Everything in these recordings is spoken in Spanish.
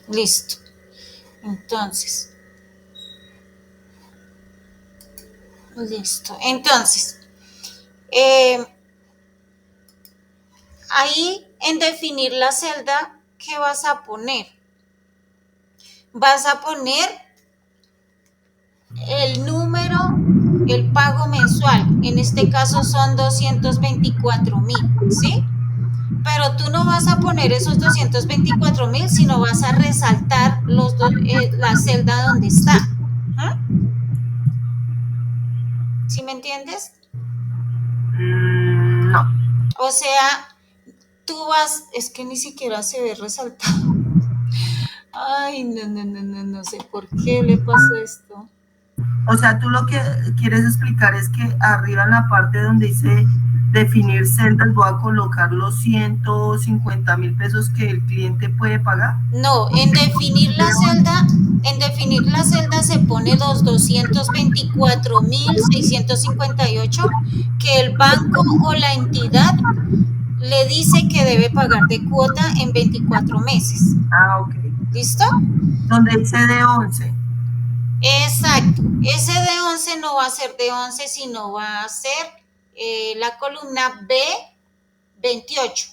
Listo. Entonces, listo. Entonces, eh, ahí en definir la celda, ¿qué vas a poner? Vas a poner el número, el pago mensual. En este caso son 224,000, ¿sí? Pero tú no vas a poner esos 224,000, sino vas a resaltar la celda donde está. ¿Ah? ¿Sí me entiendes? No. O sea, tú vas, es que ni siquiera se ve resaltado. Ay, no, no, no, no, no sé por qué le pasó esto. O sea, tú lo que quieres explicar es que arriba en la parte donde dice definir celdas voy a colocar los 150.000 pesos que el cliente puede pagar. No, en definir la celda se pone los 224,658 que el banco o la entidad le dice que debe pagar de cuota en 24 meses. Ah, ok. ¿Listo? Donde dice de 11. Exacto. Ese de 11 no va a ser de 11, sino va a ser la columna B28.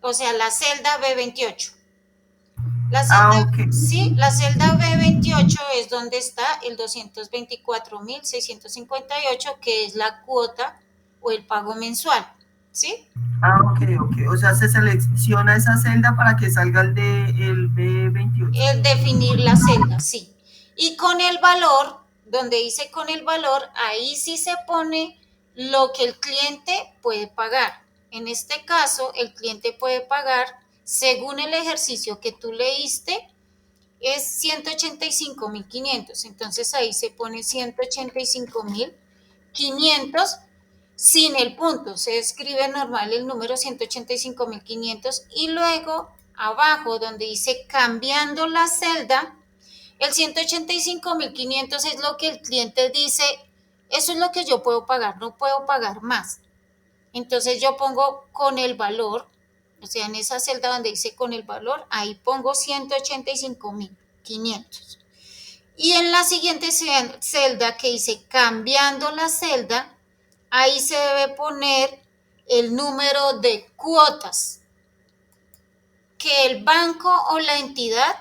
O sea, la celda B28. La Ah, celda, ok. sí, la celda B28 es donde está el 224,658, que es la cuota o el pago mensual. ¿Sí? Ah, ok, ok. O sea, se selecciona esa celda para que salga el B28. El definir la celda, sí. Y con el valor, donde dice con el valor, ahí sí se pone lo que el cliente puede pagar. En este caso, el cliente puede pagar, según el ejercicio que tú leíste, es 185,500. Entonces ahí se pone 185,500 sin el punto. Se escribe normal el número 185,500 y luego abajo donde dice cambiando la celda, el 185,500 es lo que el cliente dice, eso es lo que yo puedo pagar, no puedo pagar más. Entonces yo pongo con el valor, o sea, en esa celda donde dice con el valor, ahí pongo 185,500. Y en la siguiente celda que dice cambiando la celda, ahí se debe poner el número de cuotas que el banco o la entidad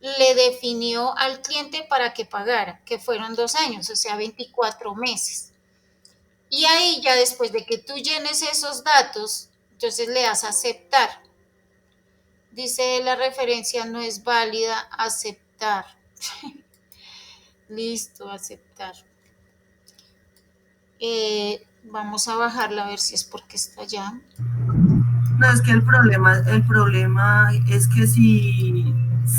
le definió al cliente para que pagara, que fueron 2 años, o sea, 24 meses. Y ahí ya después de que tú llenes esos datos, entonces le das a aceptar. Dice la referencia no es válida, aceptar. Listo, aceptar. Vamos a bajarla a ver si es porque está allá. No, es que el problema es que si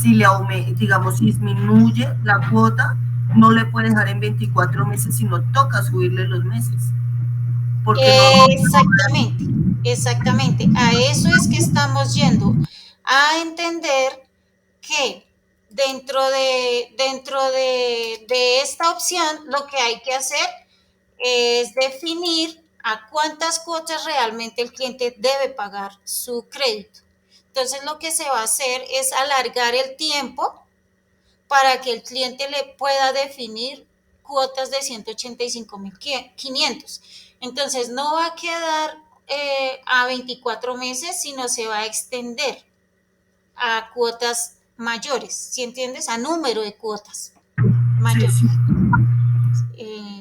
le aumenta, digamos, si disminuye la cuota, no le puede dejar en 24 meses, sino toca subirle los meses. Porque no. Exactamente, exactamente. A eso es que estamos yendo, a entender que dentro de esta opción lo que hay que hacer es definir a cuántas cuotas realmente el cliente debe pagar su crédito. Entonces lo que se va a hacer es alargar el tiempo para que el cliente le pueda definir cuotas de 185,500. Entonces no va a quedar a 24 meses, sino se va a extender a cuotas mayores, ¿sí entiendes? A número de cuotas Sí, mayores. sí.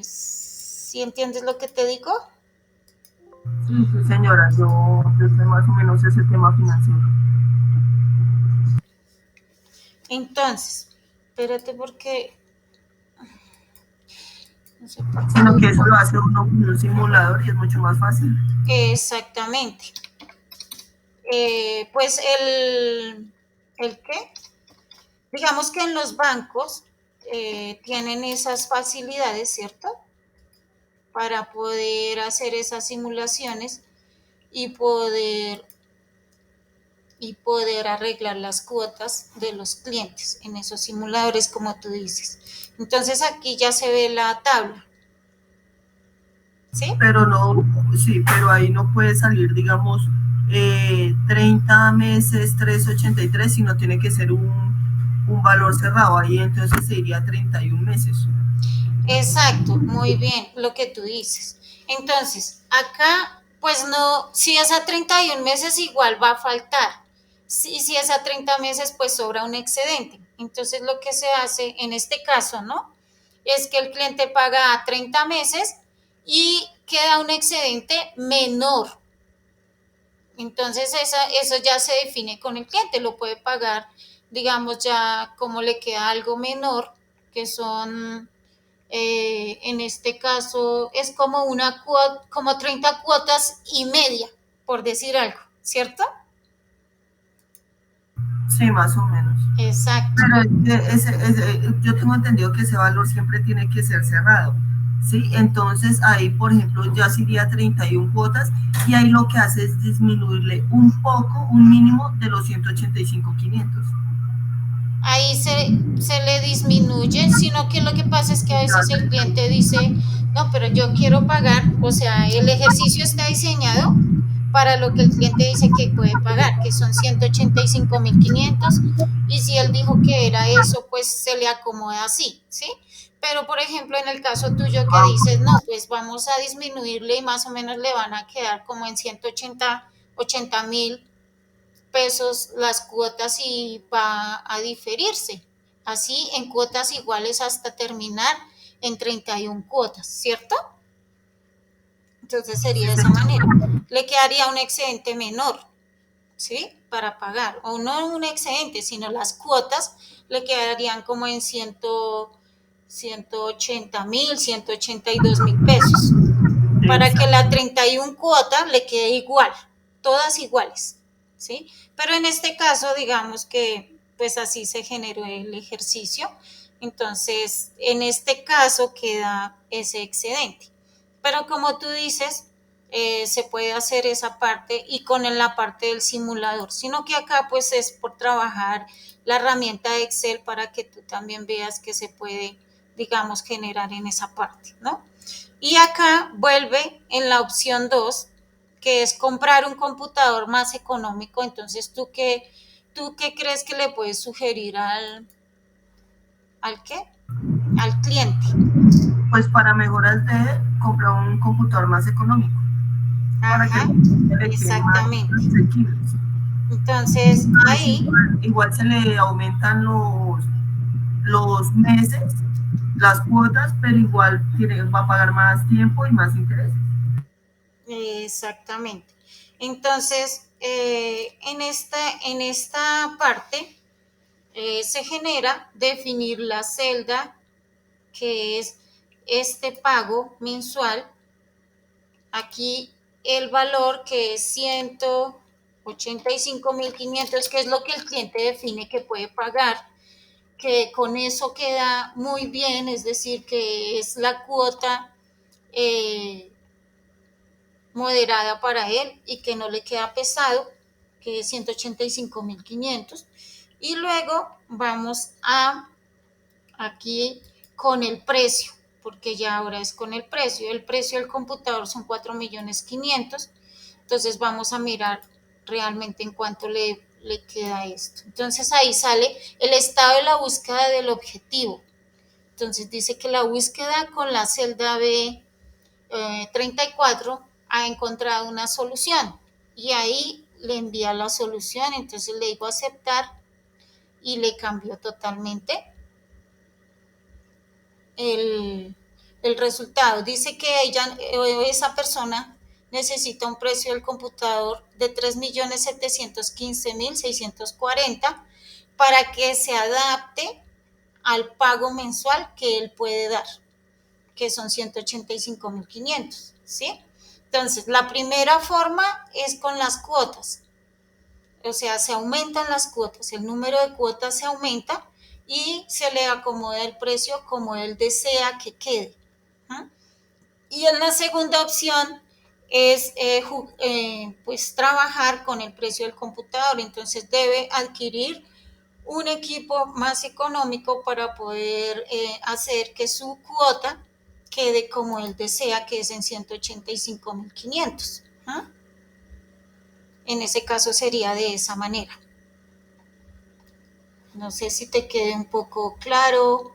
¿Sí entiendes lo que te digo? Sí, sí, señora, yo sé más o menos ese tema financiero. Entonces, espérate porque no sé por qué. Sino que eso lo hace uno con un simulador y es mucho más fácil. Exactamente. Pues ¿el qué? Digamos que en los bancos tienen esas facilidades, ¿cierto? Para poder hacer esas simulaciones y poder arreglar las cuotas de los clientes en esos simuladores, como tú dices. Entonces aquí ya se ve la tabla, ¿sí? Pero no, sí, pero ahí no puede salir, digamos, 30 meses, 383, sino tiene que ser un valor cerrado. Ahí entonces sería 31 meses. Exacto, muy bien lo que tú dices. Entonces, acá, pues no, si es a 31 meses igual va a faltar. Si es a 30 meses, pues sobra un excedente. Entonces, lo que se hace en este caso, ¿no? Es que el cliente paga a 30 meses y queda un excedente menor. Entonces, eso ya se define con el cliente, lo puede pagar, digamos, ya como le queda algo menor, que son en este caso es como una cuota, como 30 cuotas y media, por decir algo, ¿cierto? Sí, más o menos. Exacto. Pero yo tengo entendido que ese valor siempre tiene que ser cerrado. ¿Sí? Entonces ahí, por ejemplo, ya sería 31 cuotas y ahí lo que hace es disminuirle un poco, un mínimo de los 185.500. Ahí se le disminuye, sino que lo que pasa es que a veces el cliente dice, no, pero yo quiero pagar, o sea, el ejercicio está diseñado para lo que el cliente dice que puede pagar, que son 185.500, y si él dijo que era eso, pues se le acomoda así, ¿sí? Pero, por ejemplo, en el caso tuyo que dices, no, pues vamos a disminuirle y más o menos le van a quedar como en 180.000 pesos las cuotas y va a diferirse, así en cuotas iguales hasta terminar en 31 cuotas, ¿cierto? Entonces sería de esa manera. Le quedaría un excedente menor, ¿sí? Para pagar, o no un excedente, sino las cuotas le quedarían como en 180.000, 182.000 pesos, para que la 31 cuota le quede igual, todas iguales, ¿sí? Pero en este caso, digamos que pues así se generó el ejercicio, entonces en este caso queda ese excedente. Pero como tú dices, se puede hacer esa parte y con la parte del simulador, sino que acá pues es por trabajar la herramienta de Excel para que tú también veas que se puede, digamos, generar en esa parte, ¿no? Y acá vuelve en la opción 2, que es comprar un computador más económico. Entonces, ¿tú qué crees que le puedes sugerir al qué? Al cliente. Pues para mejoras de comprar un computador más económico, para que Ajá, le queden más exactamente. asequibles. Entonces, Pues ahí, igual se le aumentan los meses, las cuotas, pero igual va a pagar más tiempo y más intereses. exactamente. Entonces, en esta parte se genera definir la celda, que es este pago mensual. Aquí el valor que es 185.500, que es lo que el cliente define que puede pagar, que con eso queda muy bien, es decir, que es la cuota eh, moderada para él y que no le queda pesado, que es 185.500. Y luego vamos a aquí con el precio, porque ya ahora es con el precio. El precio del computador son 4.500.000. Entonces vamos a mirar realmente en cuánto le queda esto. Entonces ahí sale el estado de la búsqueda del objetivo. Entonces dice que la búsqueda con la celda B34 ha encontrado una solución y ahí le envía la solución. Entonces le digo aceptar y le cambió totalmente el, el resultado. Dice que esa persona necesita un precio del computador de 3.715.640 para que se adapte al pago mensual que él puede dar, que son 185.500, ¿sí? Entonces, la primera forma es con las cuotas, o sea, se aumentan las cuotas, el número de cuotas se aumenta y se le acomoda el precio como él desea que quede. ¿Ah? Y en la segunda opción es pues trabajar con el precio del computador, entonces debe adquirir un equipo más económico para poder hacer que su cuota quede como él desea, que es en 185.500. ¿Ah? En ese caso sería de esa manera. No sé si te quede un poco claro.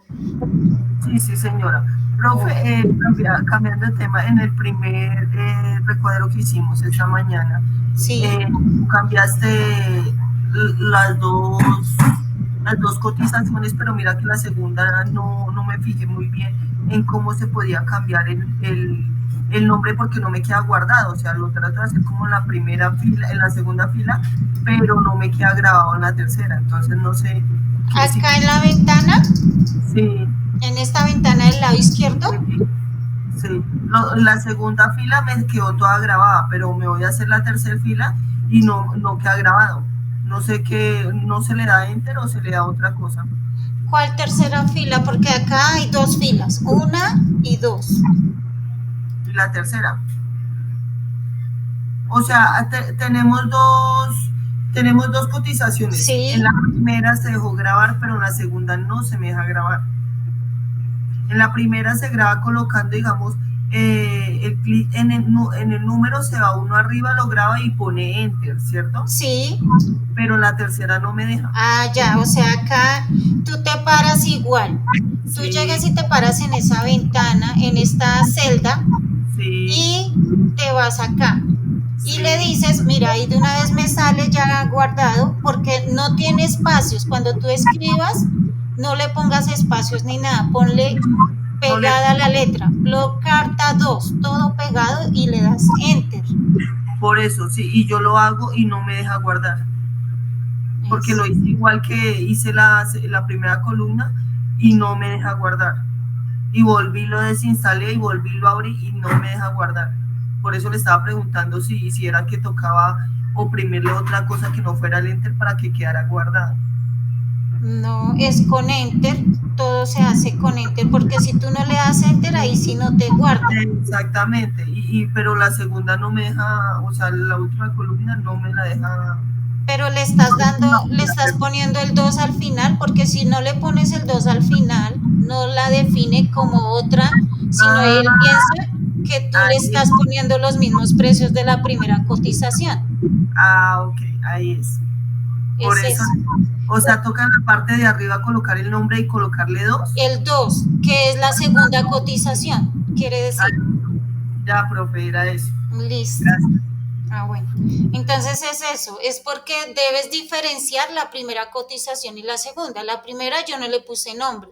Sí, sí, señora. Profe, Ok. cambiando de tema, en el primer recuadro que hicimos esta mañana, Sí. cambiaste las dos, las dos cotizaciones, pero mira que la segunda no me fijé muy bien en cómo se podía cambiar el nombre porque no me queda guardado. O sea, lo trato de hacer como en la primera fila, en la segunda fila, pero no me queda grabado en la tercera. Entonces no sé qué si Acá en la ventana, sí. en esta ventana del lado izquierdo, Sí, la segunda fila me quedó toda grabada, pero me voy a hacer la tercera fila y no queda grabado. No sé qué, no se le da enter o se le da otra cosa. ¿cuál tercera fila? Porque acá hay dos filas, una y dos. Y la tercera. O sea, tenemos dos cotizaciones. En Sí, la primera se dejó grabar, pero en la segunda no se me deja grabar. En la primera se graba colocando, digamos, el clic en el número se va uno arriba, lo graba y pone enter, ¿cierto? sí. Pero la tercera no me deja. Ah, ya, o sea, acá tú te paras igual. Tú llegas Sí, y te paras en esa ventana, en esta celda, sí, y te vas acá. Y le sí, dices, mira, ahí de una vez me sale ya guardado, porque no tiene espacios. Cuando tú escribas, no le pongas espacios ni nada. Ponle no le, pegada la letra. Blog carta 2 todo pegado y le das enter. por eso, sí, y yo lo hago y no me deja guardar, porque Es, lo hice igual que hice la primera columna y no me deja guardar. Y volví, lo desinstalé y volví, lo abrí y no me deja guardar. Por eso le estaba preguntando si era que tocaba oprimirle otra cosa que no fuera el enter para que quedara guardado. no, es con enter. Todo se hace con enter, porque si tú no le das enter, ahí sí no te guarda. Exactamente, pero la segunda no me deja, o sea, la última columna no me la deja. Pero le estás poniendo el 2 al final, porque si no le pones el 2 al final, no la define como otra, sino él Ah, piensa que tú le ahí, estás poniendo los mismos precios de la primera cotización. ok, ahí es. Por Es eso, eso. o sea, toca en la parte de arriba colocar el nombre y colocarle dos. El 2 que es la segunda cotización, quiere Ah, decir. ya, profe, era eso. Listo. Gracias. Ah, bueno. Entonces es eso, es porque debes diferenciar la primera cotización y la segunda. La primera yo no le puse nombre,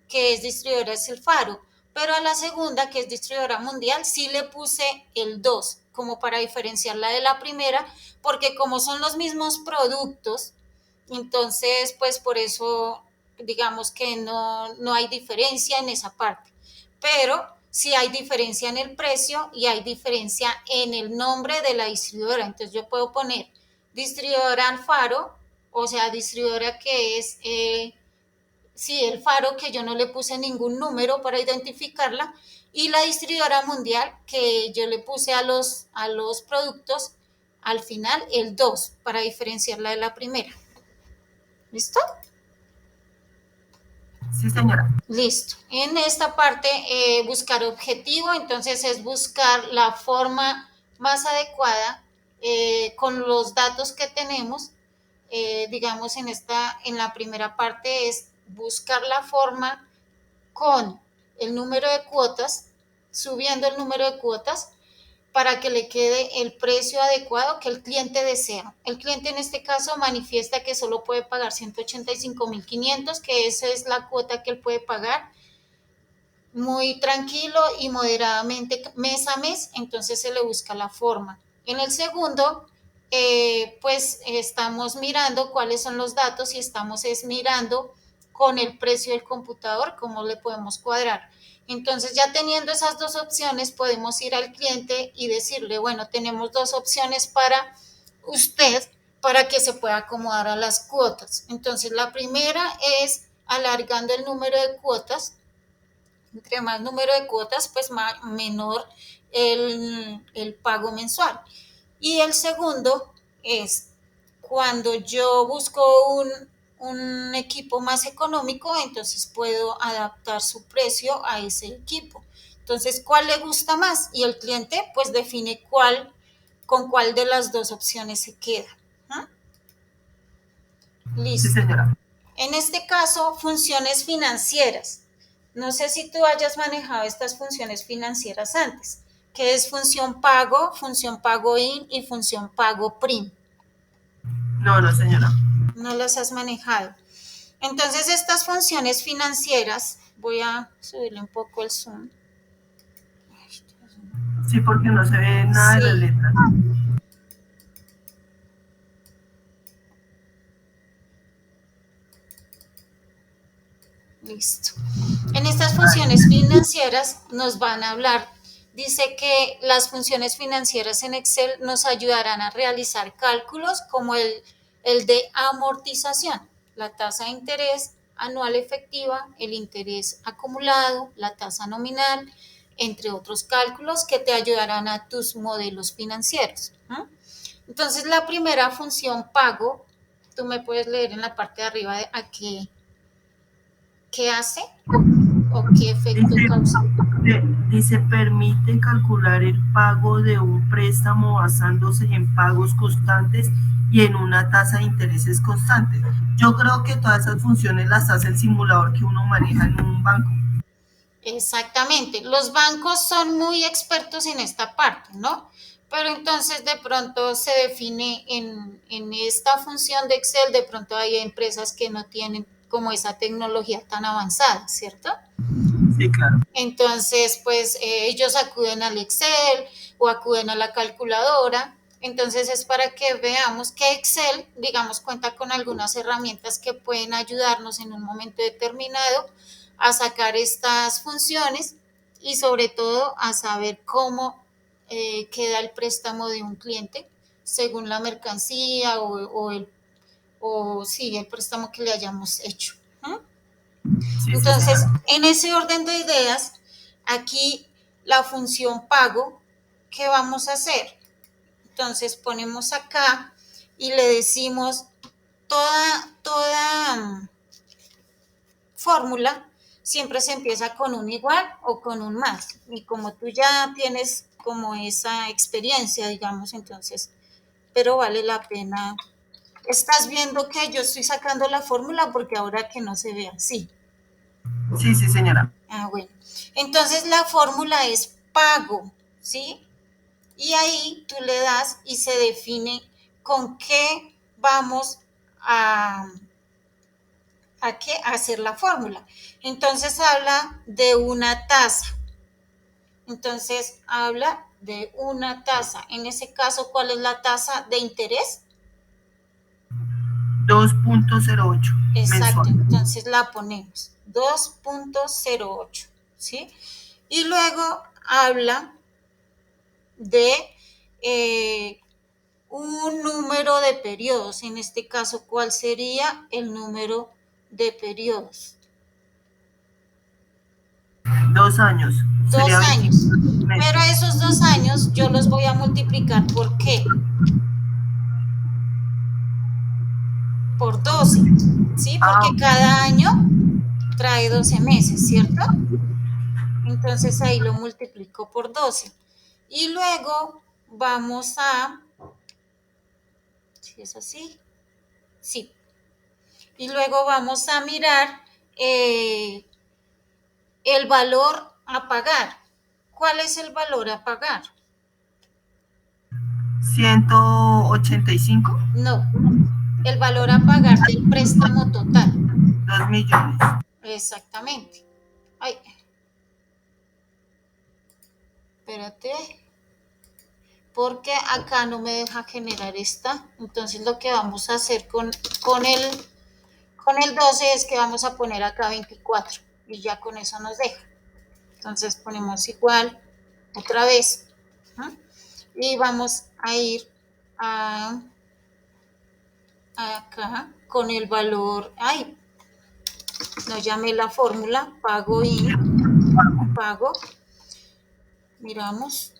que es distribuidora es el Faro, pero a la segunda, que es distribuidora mundial, sí le puse el 2 como para diferenciarla de la primera, porque como son los mismos productos, entonces pues por eso digamos que no hay diferencia en esa parte, pero sí hay diferencia en el precio y hay diferencia en el nombre de la distribuidora. Entonces yo puedo poner distribuidora Alfaro, o sea, distribuidora que es sí, el Faro, que yo no le puse ningún número para identificarla, y la distribuidora mundial, que yo le puse a los productos al final el 2 para diferenciarla de la primera. ¿Listo? Sí, señora. Listo. En esta parte, buscar objetivo, entonces es buscar la forma más adecuada con los datos que tenemos. Digamos, en la primera parte es buscar la forma con el número de cuotas, subiendo el número de cuotas para que le quede el precio adecuado que el cliente desea. El cliente en este caso manifiesta que solo puede pagar 185.500, que esa es la cuota que él puede pagar muy tranquilo y moderadamente mes a mes, entonces se le busca la forma. En el segundo, pues estamos mirando cuáles son los datos y estamos mirando con el precio del computador cómo le podemos cuadrar. Entonces ya teniendo esas dos opciones podemos ir al cliente y decirle, bueno, tenemos dos opciones para usted para que se pueda acomodar a las cuotas. Entonces la primera es alargando el número de cuotas. Entre más número de cuotas, pues menor el pago mensual. Y el segundo es cuando yo busco un equipo más económico, entonces puedo adaptar su precio a ese equipo. Entonces, ¿cuál le gusta más? Y el cliente pues define cuál con cuál de las dos opciones se queda. ¿Ah? Listo. Sí, señora. En este caso, funciones financieras. No sé si tú hayas manejado estas funciones financieras antes, que es función pago in y función pago prim. No, no, señora. No las has manejado. Entonces, estas funciones financieras, voy a subirle un poco el zoom. Sí, porque no se ve nada de las Sí. letras. Listo. En estas funciones financieras nos van a hablar. Dice que las funciones financieras en Excel nos ayudarán a realizar cálculos como el de amortización, la tasa de interés anual efectiva, el interés acumulado, la tasa nominal, entre otros cálculos que te ayudarán a tus modelos financieros. Entonces, la primera función pago, tú me puedes leer en la parte de arriba de a qué hace o qué efecto Dice, causa. dice, permite calcular el pago de un préstamo basándose en pagos constantes y en una tasa de intereses constante. Yo creo que todas esas funciones las hace el simulador que uno maneja en un banco. Exactamente. Los bancos son muy expertos en esta parte, ¿no? Pero entonces de pronto se define en esta función de Excel, de pronto hay empresas que no tienen como esa tecnología tan avanzada, ¿cierto? Sí, claro. Entonces, pues ellos acuden al Excel o acuden a la calculadora. Entonces es para que veamos que Excel, digamos, cuenta con algunas herramientas que pueden ayudarnos en un momento determinado a sacar estas funciones y sobre todo a saber cómo queda el préstamo de un cliente según la mercancía o sí, el préstamo que le hayamos hecho. ¿Mm? Sí, sí, Entonces, señora. en ese orden de ideas, aquí la función pago, ¿qué vamos a hacer? Entonces ponemos acá y le decimos toda fórmula siempre se empieza con un igual o con un más. Y como tú ya tienes como esa experiencia, digamos, entonces, pero vale la pena. Estás viendo que yo estoy sacando la fórmula porque ahora que no se vea, sí. Sí, sí, señora. Ah, bueno. Entonces la fórmula es pago, ¿sí? Y ahí tú le das y se define con qué vamos a qué hacer la fórmula. Entonces habla de una tasa. Entonces habla de una tasa. En ese caso, ¿cuál es la tasa de interés? 2.08 Exacto, mensual. entonces la ponemos 2.08, ¿sí? Y luego habla de un número de periodos. En este caso, ¿cuál sería el número de periodos? 2 años. Sería 2 años. 24 Pero meses. esos 2 años yo los voy a multiplicar ¿por qué? Por 12, ¿sí? Ah, Porque cada año trae 12 meses, ¿cierto? Entonces ahí lo multiplico por 12. Y luego vamos a, si es así, sí. Y luego vamos a mirar el valor a pagar. ¿Cuál es el valor a pagar? 185. No, el valor a pagar del préstamo total. 2 millones. Exactamente. Ay, espérate, porque acá no me deja generar esta. Entonces lo que vamos a hacer con el 12 es que vamos a poner acá 24 y ya con eso nos deja. Entonces ponemos igual otra vez. ¿No? Y vamos a ir a acá con el valor, ay, no llamé la fórmula, pago in, pago, miramos,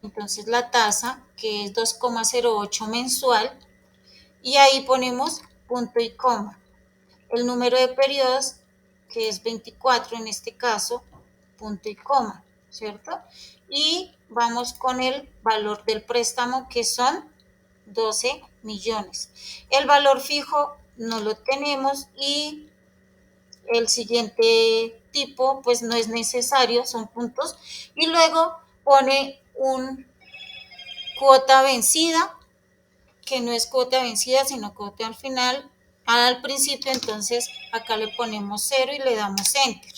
entonces la tasa que es 2,08 mensual y ahí ponemos punto y coma. El número de periodos que es 24 en este caso, punto y coma, ¿cierto? y vamos con el valor del préstamo, que son 12 millones. El valor fijo no lo tenemos y el siguiente tipo pues no es necesario, son puntos. Y luego pone un cuota vencida, que no es cuota vencida, sino cuota al principio. Entonces acá le ponemos 0 y le damos enter.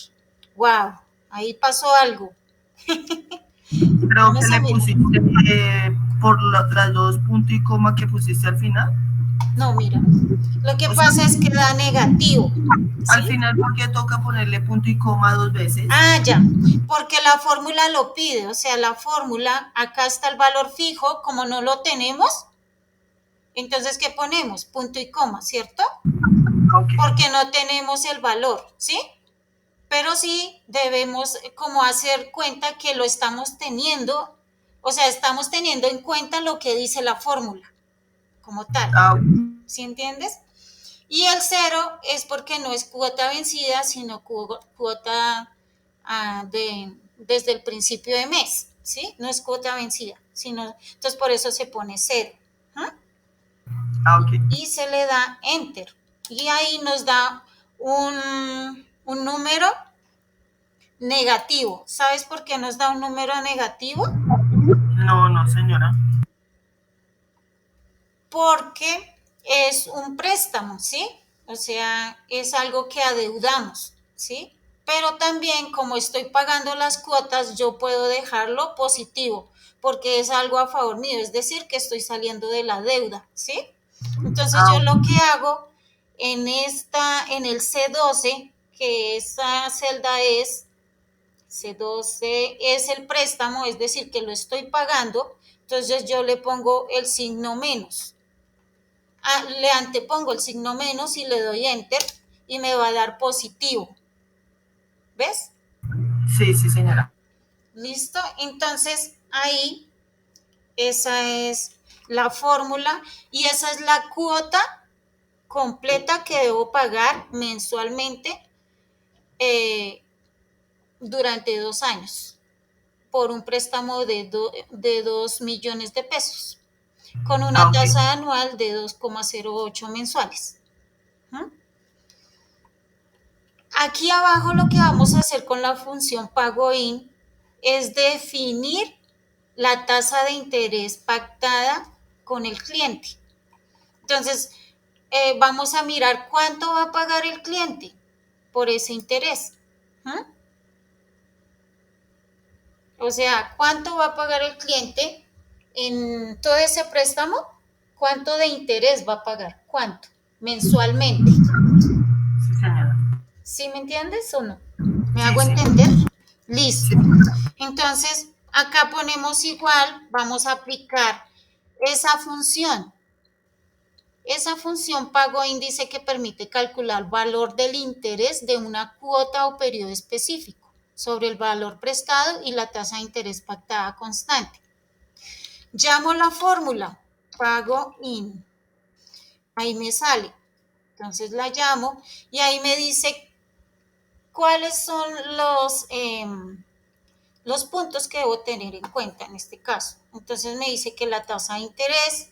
Wow, ahí pasó algo. Creo que Vamos a le mirar. pusiste por las dos puntos y coma que pusiste al final. No, mira, lo que O sea, pasa es que da negativo, al ¿sí? final, ¿por qué toca ponerle punto y coma dos veces? Ah, ya, porque la fórmula lo pide, o sea, la fórmula, acá está el valor fijo, como no lo tenemos, entonces, ¿qué ponemos? Punto y coma, ¿cierto? Ok. Porque no tenemos el valor, ¿sí? Pero sí debemos como hacer cuenta que lo estamos teniendo, o sea, estamos teniendo en cuenta lo que dice la fórmula, como tal, Ah, ¿sí entiendes? Y el 0 es porque no es cuota vencida, sino cuota desde el principio de mes, ¿sí? No es cuota vencida, sino, entonces por eso se pone 0. ¿Ah? ok. Y se le da enter. Y ahí nos da un número negativo. ¿Sabes por qué nos da un número negativo? No, no, señora. Porque es un préstamo, ¿sí? O sea, es algo que adeudamos, ¿sí? Pero también como estoy pagando las cuotas, yo puedo dejarlo positivo, porque es algo a favor mío, es decir, que estoy saliendo de la deuda, ¿sí? Entonces Ah, yo lo que hago en el C12, que esa celda es C12 es el préstamo, es decir, que lo estoy pagando, entonces yo le pongo el signo menos. Le antepongo el signo menos y le doy enter y me va a dar positivo. ¿Ves? sí, sí, señora. ¿Listo? Entonces ahí esa es la fórmula y esa es la cuota completa que debo pagar mensualmente eh, durante 2 años por un préstamo de 2 millones de pesos con Ah, una ok. tasa anual de 2,08 mensuales. ¿Mm? Aquí abajo lo que vamos a hacer con la función pago-in es definir la tasa de interés pactada con el cliente. Entonces, vamos a mirar cuánto va a pagar el cliente por ese interés. ¿Mm? O sea, cuánto va a pagar el cliente en todo ese préstamo, cuánto de interés va a pagar, cuánto mensualmente. Sí, señora. ¿Sí me entiendes o no? ¿Me Sí, hago sí. entender? Sí, Listo. Entonces, acá ponemos igual, vamos a aplicar esa función. Esa función pago índice que permite calcular el valor del interés de una cuota o periodo específico sobre el valor prestado y la tasa de interés pactada constante. Llamo la fórmula pago in. Ahí me sale. Entonces la llamo y ahí me dice cuáles son los puntos que debo tener en cuenta en este caso. Entonces me dice que la tasa de interés,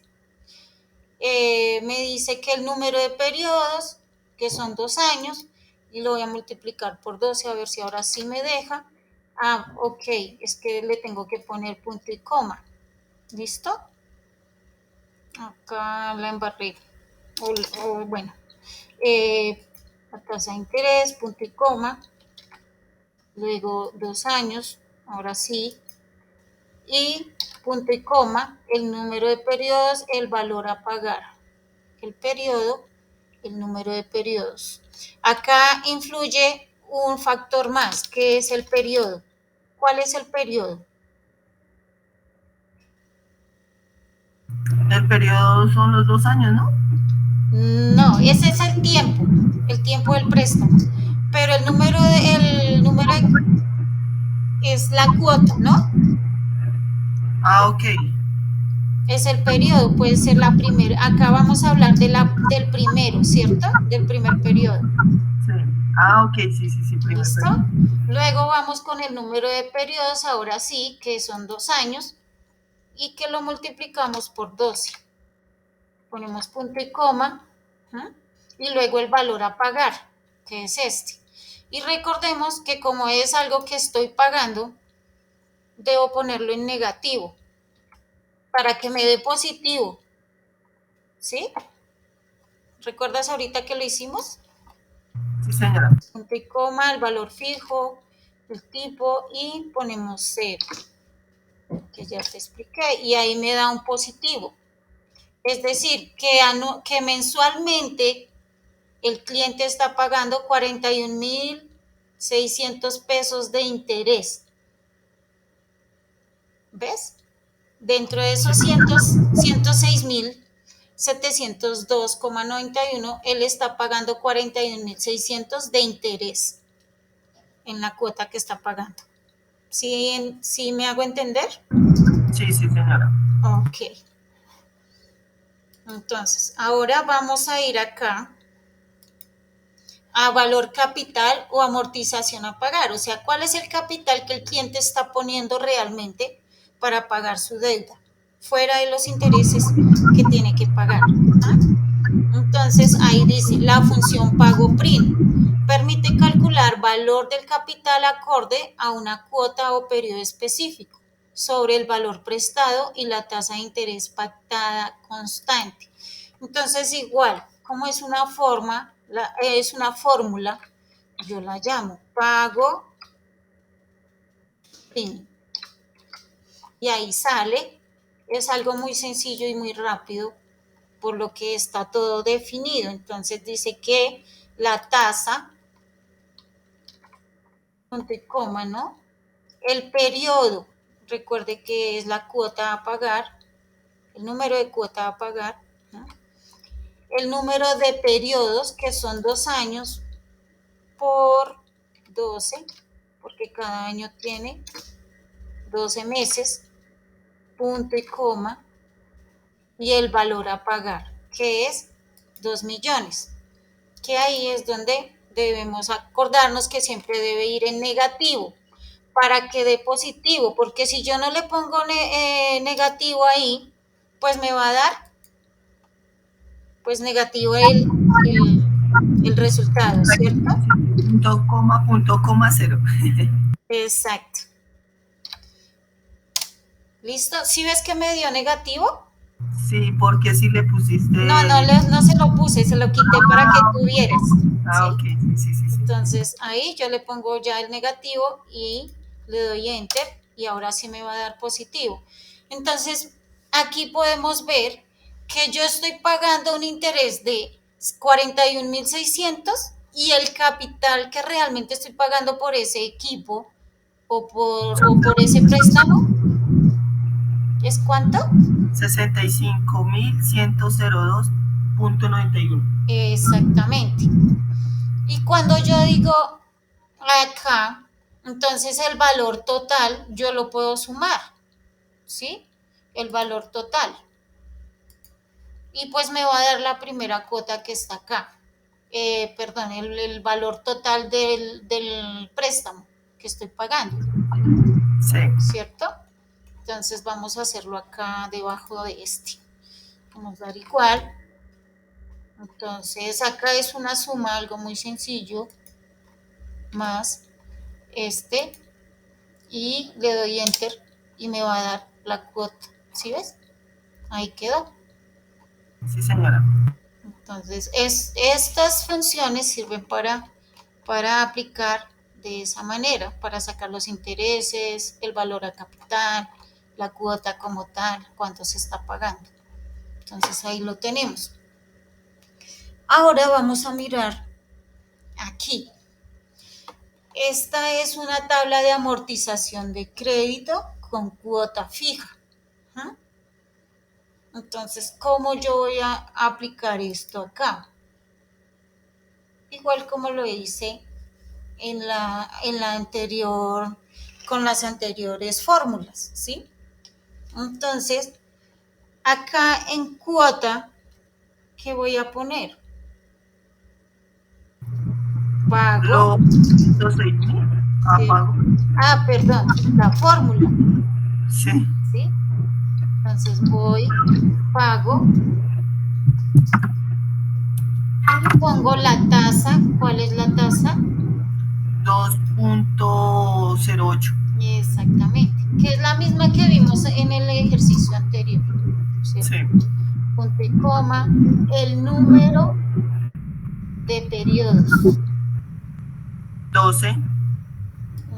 me dice que el número de periodos, que son 2 años, y lo voy a multiplicar por 12 a ver si ahora sí me deja. Ah, ok, es que le tengo que poner punto y coma. ¿Listo? Acá la embarré. Bueno, la tasa de interés, punto y coma, luego 2 años, ahora sí, y punto y coma, el número de periodos, el valor a pagar, el periodo, el número de periodos. Acá influye un factor más, que es el periodo. ¿Cuál es el periodo? el periodo son los 2 años, ¿no? No, ese es el tiempo del préstamo. Pero el número es la cuota, ¿no? Ah, ok. Es el periodo, puede ser la primera. Acá vamos a hablar del primero, ¿cierto? Del primer periodo. Sí. Ah, ok, sí, sí, sí, primer ¿Listo? periodo. Luego vamos con el número de periodos, ahora sí, que son 2 años, y que lo multiplicamos por 12. Ponemos punto y coma, ¿sí? Y luego el valor a pagar, que es este. Y recordemos que como es algo que estoy pagando, debo ponerlo en negativo para que me dé positivo, ¿sí? ¿Recuerdas ahorita que lo hicimos? Sí, señora. Punto y coma, el valor fijo, el tipo y ponemos 0, que ya te expliqué, y ahí me da un positivo. Es decir, que mensualmente el cliente está pagando 41.600 pesos de interés. ¿Ves? Dentro de esos 106.702,91, él está pagando 41.600 de interés en la cuota que está pagando. ¿Sí me hago entender? Sí, sí, señora. Ok. Entonces, ahora vamos a ir acá a valor capital o amortización a pagar. O sea, ¿cuál es el capital que el cliente está poniendo realmente para pagar su deuda? Fuera de los intereses que tiene que pagar. ¿Ah? Entonces, ahí dice, la función pago PRIN permite calcular valor del capital acorde a una cuota o periodo específico sobre el valor prestado y la tasa de interés pactada constante. Entonces, igual, como es una fórmula, yo la llamo pago PRIN. Y ahí sale, es algo muy sencillo y muy rápido, por lo que está todo definido. Entonces dice que la tasa, punto y coma, ¿no? El periodo, recuerde que es la cuota a pagar, el número de cuota a pagar, ¿no? El número de periodos, que son 2 años por 12, porque cada año tiene 12 meses, punto y coma, y el valor a pagar, que es 2 millones, que ahí es donde debemos acordarnos que siempre debe ir en negativo para que dé positivo, porque si yo no le pongo negativo ahí, pues me va a dar pues negativo el resultado, ¿cierto? Punto coma cero. Exacto. ¿Listo? ¿Sí ves que me dio negativo? Sí, porque si le No, pusiste. no se lo puse, se lo quité para que tuvieras, Ah, ¿sí? ok, sí, sí, sí, sí. Entonces ahí yo le pongo ya el negativo y le doy enter y ahora sí me va a dar positivo. Entonces aquí podemos ver que yo estoy pagando un interés de 41.600 y el capital que realmente estoy pagando por ese equipo o por ese préstamo, ¿es cuánto? 65.102.91. Exactamente. Y cuando yo digo acá, entonces el valor total yo lo puedo sumar, ¿sí? El valor total. Y pues me va a dar la primera cuota que está acá. Perdón, el valor total del préstamo que estoy pagando, Sí. ¿cierto? Entonces vamos a hacerlo acá debajo de este. Vamos a dar igual. Entonces acá es una suma, algo muy sencillo, más este, y le doy enter y me va a dar la cuota. ¿Sí ves? Ahí quedó. Sí, señora. Entonces, estas funciones sirven para aplicar de esa manera, para sacar los intereses, el valor a capital, la cuota como tal, cuánto se está pagando. Entonces ahí lo tenemos. Ahora vamos a mirar aquí. Esta es una tabla de amortización de crédito con cuota fija. ¿Ah? Entonces, ¿cómo yo voy a aplicar esto acá? Igual como lo hice en la anterior, con las anteriores fórmulas, ¿sí? Entonces, acá en cuota, ¿qué voy a poner? pago, Los 6.000 a el, pago. perdón, la fórmula, Sí. ¿sí? Entonces voy, pago, y pongo la tasa. ¿Cuál es la tasa? 2.08. Exactamente, que es la misma que vimos en el ejercicio anterior, ¿cierto? Sí. Punto y coma, el número de periodos. 12. En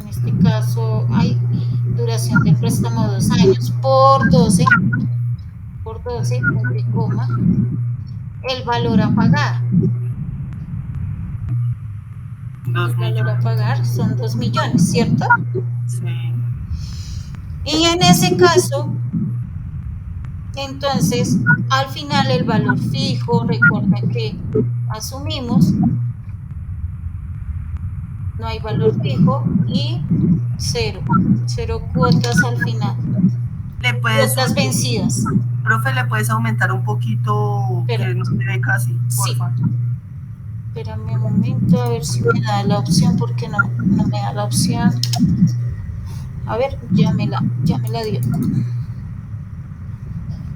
este caso hay duración del préstamo 2 años por 12, punto y coma, el valor a pagar. 2 El valor a millones. pagar son 2 millones, ¿cierto? Sí. Y en ese caso, entonces, al final el valor fijo, recuerda que asumimos, no hay valor fijo y cero, cero cuotas al final, Le puedes cuotas subir, vencidas. profe, le puedes aumentar un poquito que no Espérate, se ve casi, sí, porfa. espérame un momento a ver si me da la opción, porque no me da la opción. A ver, ya me la dio.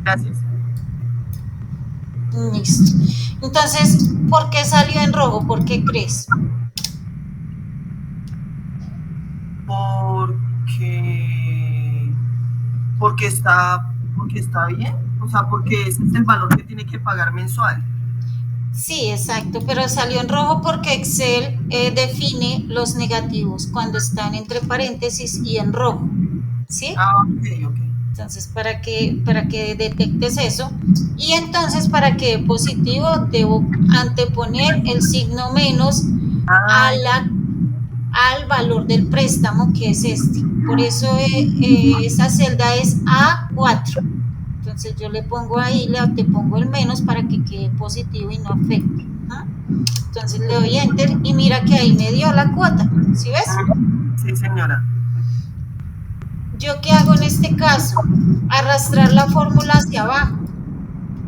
Gracias. Listo. Entonces, ¿por qué salió en rojo? ¿Por qué crees? Porque, porque está bien, o sea, porque ese es el valor que tiene que pagar mensual. Sí, exacto, pero salió en rojo porque Excel define los negativos cuando están entre paréntesis y en rojo, ¿sí? Ok, ok. Entonces, para que detectes eso, y entonces para que dé positivo, debo anteponer el signo menos a Ay, al valor del préstamo, que es este. Por eso esa celda es A4. Entonces yo le pongo ahí, te pongo el menos para que quede positivo y no afecte. ¿Ah? Entonces le doy enter y mira que ahí me dio la cuota. ¿Sí ves? sí, señora. ¿Yo qué hago en este caso? Arrastrar la fórmula hacia abajo.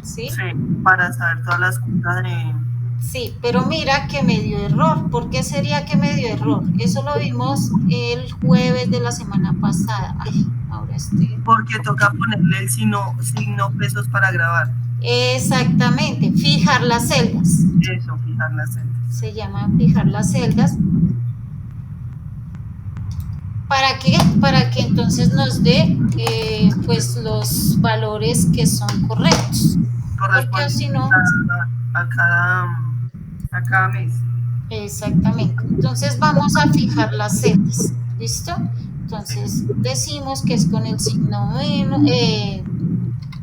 ¿Sí? Sí, para saber todas las cuentas de... Sí, pero mira que me dio error. ¿Por qué sería que me dio error? Eso lo vimos el jueves de la semana pasada. Ay, ahora estoy... Porque toca ponerle el signo pesos para grabar. Exactamente, fijar las celdas. Eso, fijar las celdas. Se llama fijar las celdas. ¿Para qué? Para que entonces nos dé pues los valores que son correctos. Porque si Correspondientes no, a cada mes. exactamente. Entonces vamos a fijar las celdas. ¿Listo? Sí. Entonces decimos que es con el signo menos,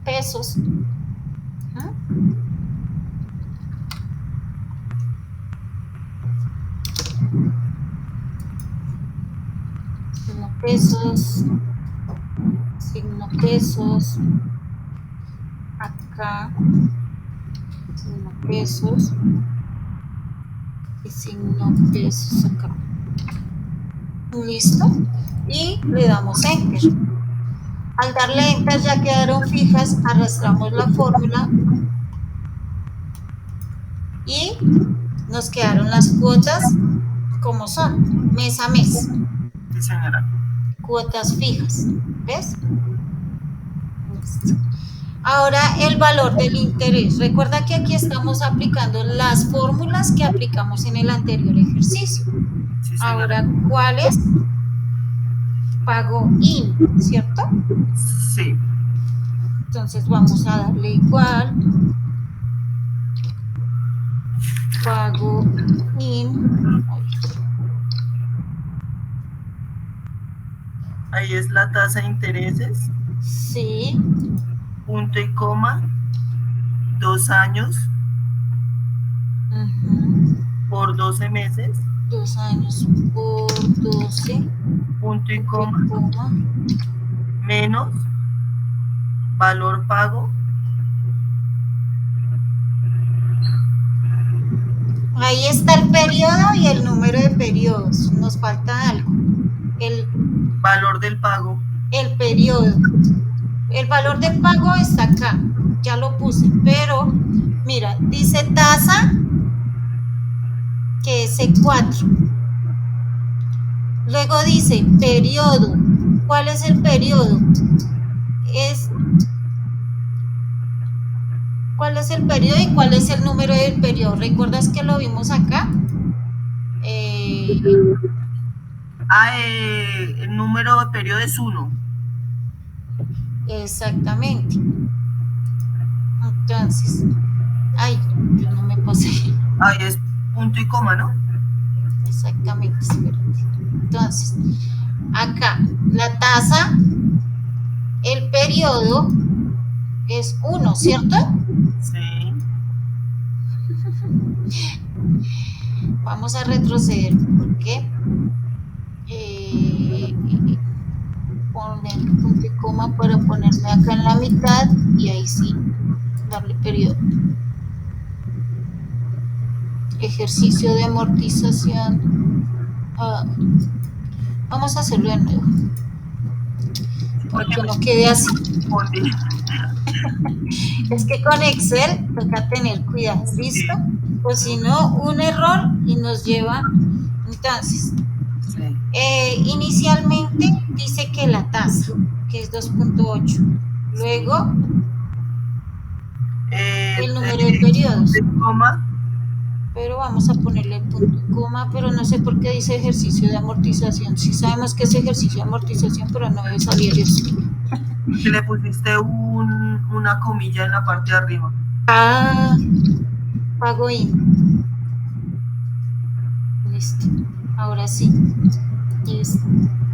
pesos. ¿Ah? Signo pesos, acá, signo pesos y signo pesos acá. Listo. Y le damos enter. Al darle enter ya quedaron fijas, arrastramos la fórmula y nos quedaron las cuotas como son, mes a mes. Sí, señora. Cuotas fijas. ¿Ves? Listo. Ahora el valor del interés. Recuerda que aquí estamos aplicando las fórmulas que aplicamos en el anterior ejercicio. Sí, señora. Ahora, ¿cuál es? Pago IN, ¿cierto? Sí. Entonces vamos a darle igual. Pago IN. Ahí es la tasa de intereses. Sí. Punto y coma. 2 años. Por 12 meses. 2 años por 12. Punto y coma. Menos valor pago. Ahí está el periodo y el número de periodos. Nos falta algo. El valor del pago. El periodo. El valor del pago está acá. Ya lo puse. Pero, mira, dice tasa, que que es C4. Luego dice periodo. ¿Cuál es el periodo? ¿Cuál es el periodo y cuál es el número del periodo? ¿Recuerdas que lo vimos acá? El número de periodo es 1. Exactamente. Entonces, ay, yo no me pasé. Ahí es punto y coma, ¿no? Exactamente, espérate. Entonces, acá, la tasa, el periodo es 1, ¿cierto? Sí. Vamos a retroceder, porque poner punto y coma para ponerme acá en la mitad y ahí sí, darle periodo. Ejercicio de amortización. Vamos a hacerlo de nuevo, para que no quede así. Es que con Excel toca tener cuidado, ¿listo? O si no, un error y nos lleva. Entonces, inicialmente dice que la tasa, que es 2.8. Luego, el número de periodos. Pero vamos a ponerle punto y coma, pero no sé por qué dice ejercicio de amortización. Sí sabemos que es ejercicio de amortización, pero no debe salir eso. Que le pusiste una comilla en la parte de arriba. Pago in. Listo. Ahora sí. Listo.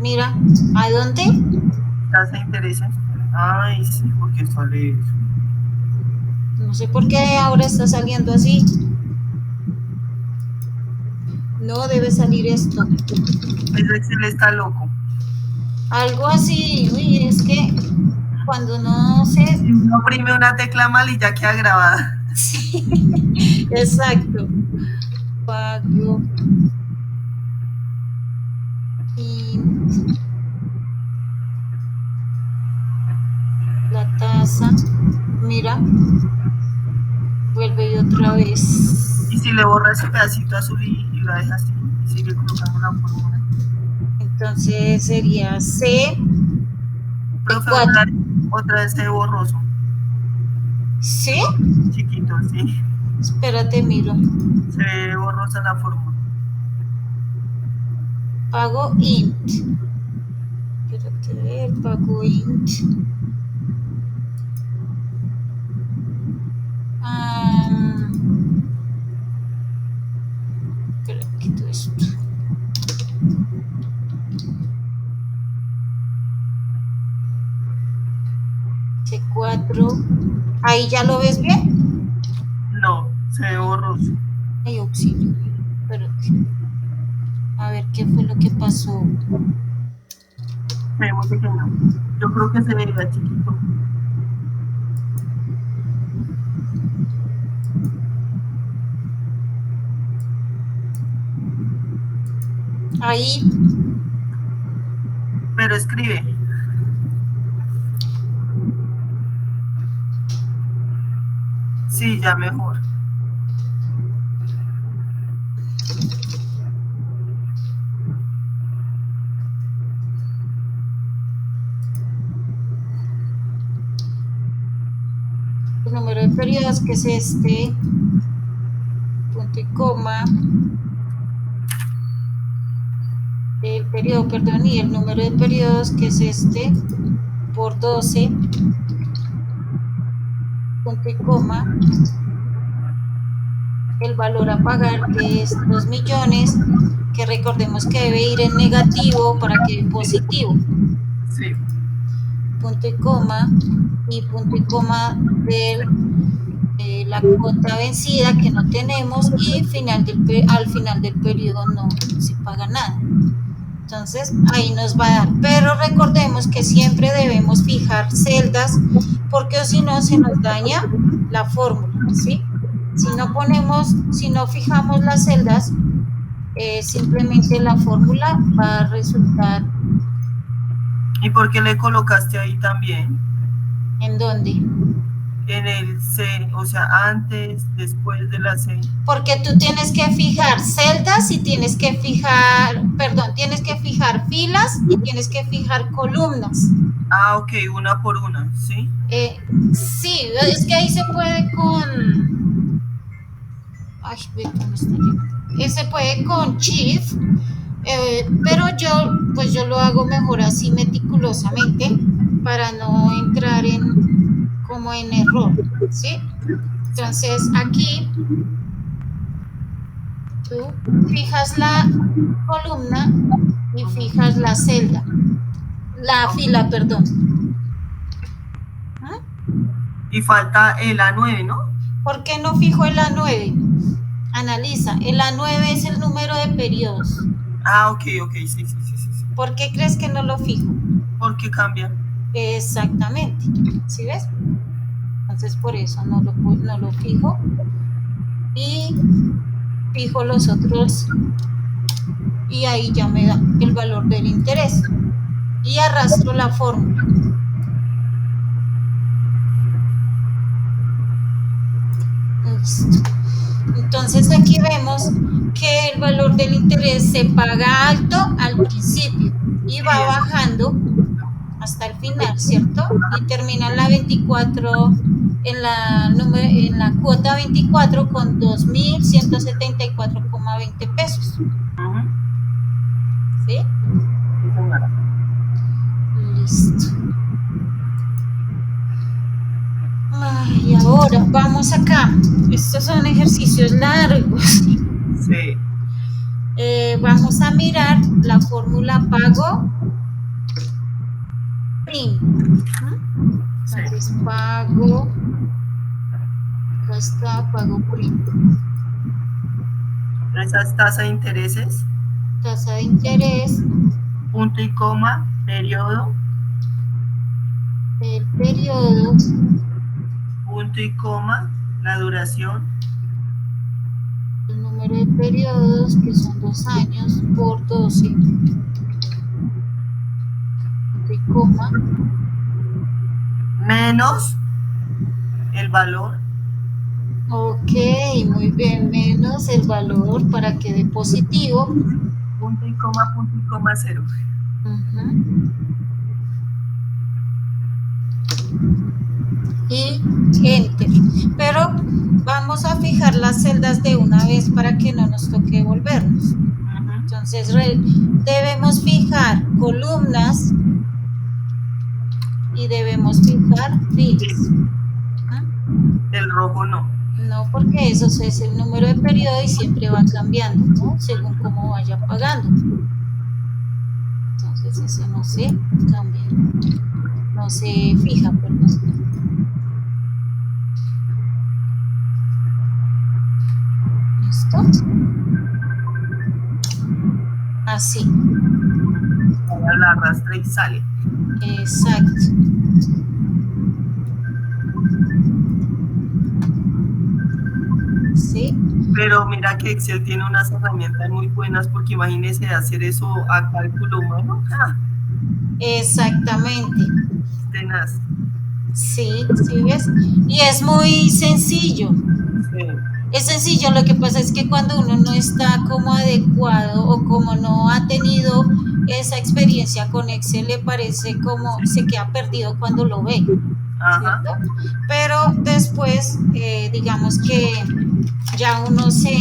Mira, ¿a dónde? ¿Tasa de interés? Ay, sí, porque sale eso. No sé por qué ahora está saliendo así. No debe salir esto. Ese Excel está loco. Algo así, uy, es que cuando no se... Uno oprime una tecla mal y ya queda grabada. Sí, exacto. Pago. Y la tasa, mira, vuelve y otra vez. Y si le borras ese pedacito azul y la dejas así, y sigue colocando la fórmula. Entonces sería C. Profe, otra vez se borroso. ¿Sí? Chiquito, sí. Espérate, miro. Se ve borrosa la fórmula. Pago int. Espérate ver, pago int. Espera, quito esto. C4. ¿Ahí ya lo ves bien? No, se ve borroso. Ay, auxilio. Espérate. A ver qué fue lo que pasó. Se ve muy pequeño. Yo creo que se veía chiquito. Ahí. Pero escribe. Sí, ya mejor. El número de periodos, que es este. Punto y coma. El periodo, perdón, y el número de periodos, que es este, por 12. Punto y coma. El valor a pagar, que es 2 millones, que recordemos que debe ir en negativo para que en positivo. Sí. Punto y coma de la cuota vencida que no tenemos y al final del periodo no se paga nada. Entonces ahí nos va a dar, pero recordemos que siempre debemos fijar celdas porque si no se nos daña la fórmula, ¿sí? Si no fijamos las celdas, simplemente la fórmula va a resultar. ¿Y por qué le colocaste ahí también? ¿En dónde? en el C, o sea, antes, después de la C. Porque tú tienes que fijar celdas y tienes que fijar, perdón, tienes que fijar filas y tienes que fijar columnas. Ah, ok, una por una, ¿sí? Sí, es que ahí se puede con... Ay, ¿cómo está llegando? Se puede con Shift, pero pues yo lo hago mejor así meticulosamente para no entrar como en error, ¿sí? Entonces aquí tú fijas la columna y fijas la celda, la fila, perdón. ¿Ah? Y falta el A9, ¿no? ¿Por qué no fijo el A9? Analiza, el A9 es el número de periodos. Ah, ok, sí. ¿Por qué crees que no lo fijo? ¿Por qué cambia? Exactamente, ¿sí ves? Entonces por eso no lo fijo y fijo los otros y ahí ya me da el valor del interés y arrastro la fórmula. Listo. Entonces aquí vemos que el valor del interés se paga alto al principio y va bajando hasta el final, ¿cierto? Y termina la 24 en la cuota 24 con 2.174,20 pesos. ¿Sí? Listo. Y ahora vamos acá. Estos son ejercicios largos. Sí. Vamos a mirar la fórmula pago PRIM. Entonces, pago, acá está pago PRIM. Esas tasas de intereses. Tasa de interés. Punto y coma, periodo. El periodo. Punto y coma, la duración. El número de periodos, que son 2 años, por 12. Punto y coma. Menos el valor. Ok, muy bien, menos el valor para que dé positivo. Punto y coma, 0. Y enter. Pero vamos a fijar las celdas de una vez para que no nos toque volvernos. Entonces debemos fijar columnas y debemos fijar filas. El rojo no. No, porque eso es el número de periodo y siempre va cambiando, ¿no? Según cómo vaya pagando. Entonces ese no se cambia, no se fija, perdón. ¿Listo? Así. Ahora la arrastra y sale. Exacto. ¿Sí? Pero mira que Excel tiene unas herramientas muy buenas porque imagínese hacer eso a cálculo humano. Exactamente. Tenaz. Sí, ¿sí ves? Y es muy sencillo. Sí. Es sencillo, lo que pasa es que cuando uno no está como adecuado o como no ha tenido esa experiencia con Excel, le parece como se queda perdido cuando lo ve, ¿cierto? Pero después, digamos que ya uno se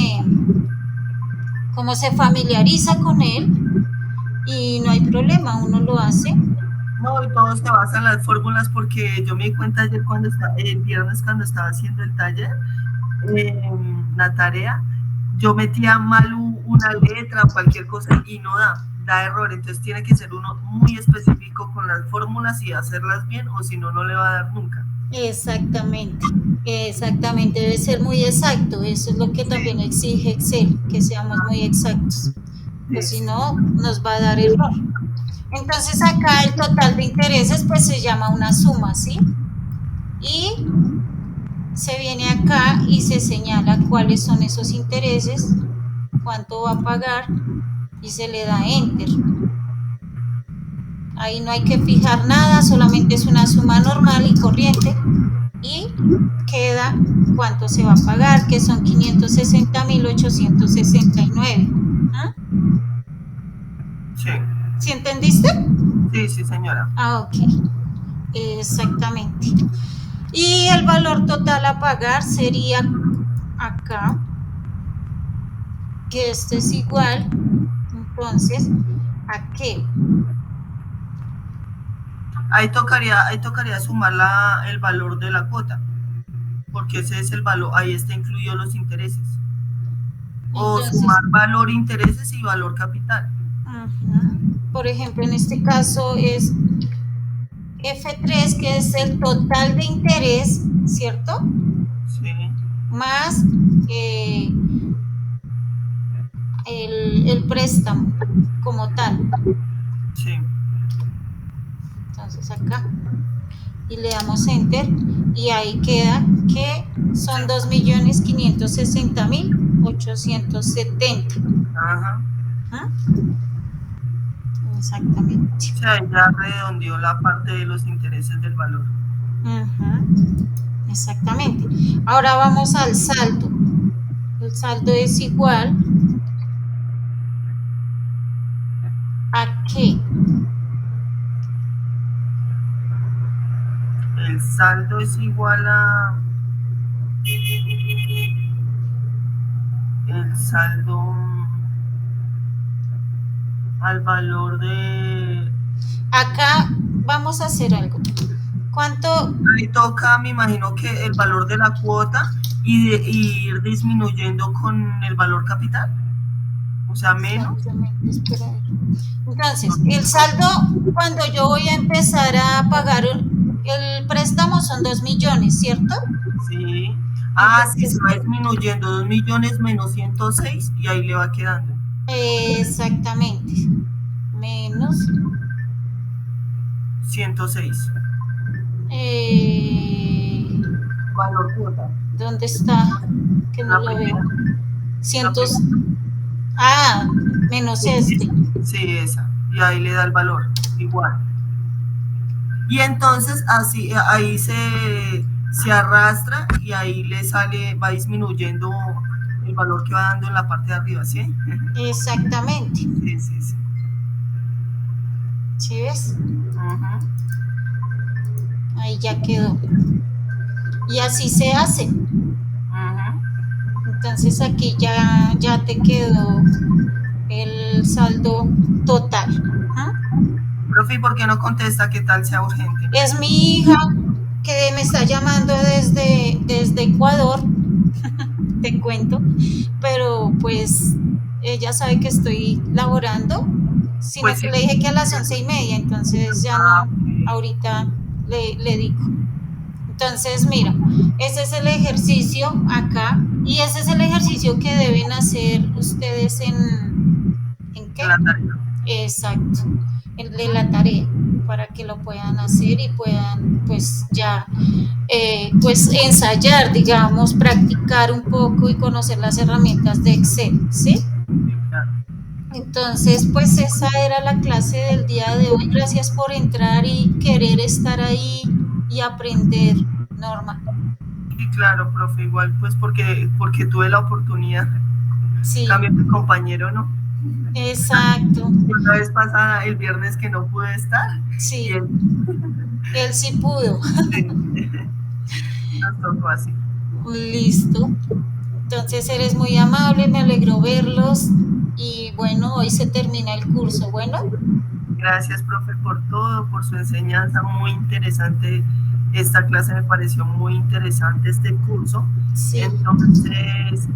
familiariza con él y no hay problema, uno lo hace. No, y todo se basa en las fórmulas porque yo me di cuenta ayer el viernes cuando estaba haciendo el taller, la tarea, yo metía mal una letra o cualquier cosa y no da error, entonces tiene que ser uno muy específico con las fórmulas y hacerlas bien o si no, no le va a dar nunca. Exactamente, debe ser muy exacto, eso es lo que también exige Excel, que seamos muy exactos, pues si no, nos va a dar error. Entonces acá el total de intereses pues se llama una suma, ¿sí? Y se viene acá y se señala cuáles son esos intereses, cuánto va a pagar y se le da enter. Ahí no hay que fijar nada, solamente es una suma normal y corriente y queda cuánto se va a pagar, que son 560.869. ¿Ah? Sí. ¿Sí entendiste? Sí, sí, señora. Ah, ok. Exactamente. Y el valor total a pagar sería acá, que esto es igual, entonces, ¿a qué? Ahí tocaría sumar el valor de la cuota, porque ese es el valor, ahí está incluido los intereses. O Entonces, sumar valor intereses y valor capital. por ejemplo, en este caso es F3, que es el total de interés, ¿cierto? Sí. Más el préstamo como tal. Sí. Entonces acá. Y le damos enter y ahí queda que Sí. son 2.560.870. Ajá. ¿Ah? Exactamente. O sea, ya redondeó la parte de los intereses del valor. Exactamente. Ahora vamos al saldo. El saldo es igual a qué. El saldo es igual a... El saldo al valor de... Acá vamos a hacer algo. ¿Cuánto? Ahí toca, me imagino que el valor de la cuota y ir disminuyendo con el valor capital. O sea, menos. Exactamente, espera. Entonces, el saldo, cuando yo voy a empezar a pagar el préstamo son 2 millones, ¿cierto? Sí. Ah, sí, se Entonces, va disminuyendo 2 millones menos 106 y ahí le va quedando. exactamente. Menos. 106. Valor cuota. ¿Dónde está? Que no La lo veo. primera. La Cientos. primera. Ah, menos Sí, este. sí, esa. Y ahí le da el valor. Igual. Y entonces así ahí se arrastra y ahí le sale, va disminuyendo el valor que va dando en la parte de arriba, ¿sí? Exactamente. Sí, sí, sí. ¿Sí ves? Ajá. Ahí ya quedó. Y así se hace. Ajá. Entonces aquí ya te quedó el saldo total. ¿Ah? Profe, ¿por qué no contesta? ¿Qué tal sea urgente? Es mi hija que me está llamando desde Ecuador, te cuento, pero pues ella sabe que estoy laborando, sino Pues sí. que le dije que a las 11:30, entonces ya Ah, no, ok. ahorita le digo. Entonces, mira, ese es el ejercicio acá y ese es el ejercicio que deben hacer ustedes ¿en En qué? la tarea. Exacto, el de la tarea, para que lo puedan hacer y puedan pues ya pues ensayar, digamos, practicar un poco y conocer las herramientas de Excel, ¿sí? Sí, claro. Entonces, pues esa era la clase del día de hoy. Gracias por entrar y querer estar ahí y aprender, Norma. Sí, claro, profe, igual pues porque tuve la oportunidad. Sí, Cambio mi compañero, ¿no? exacto. La vez pasada, el viernes que no pude estar, y Sí, él, él sí pudo. sí, nos tocó así. Listo. Entonces eres muy amable, me alegró verlos y bueno, hoy se termina el curso. Bueno, Gracias, profe, por todo, por su enseñanza, muy interesante. Esta clase me pareció muy interesante, este curso. sí. Entonces,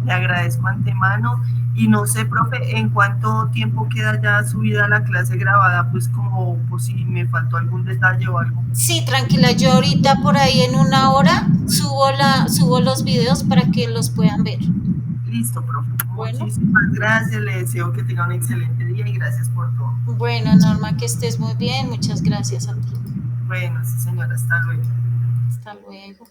le agradezco antemano. Y no sé, profe, en cuánto tiempo queda ya subida la clase grabada, pues como por si me faltó algún detalle o algo. Sí, tranquila, yo ahorita por ahí en una hora subo los videos para que los puedan ver. Listo, profe. Bueno, Muchísimas gracias. Le deseo que tenga un excelente día y gracias por todo. bueno, Norma, que estés muy bien. Muchas gracias a ti. Bueno, sí, señora. Hasta luego. Hasta luego.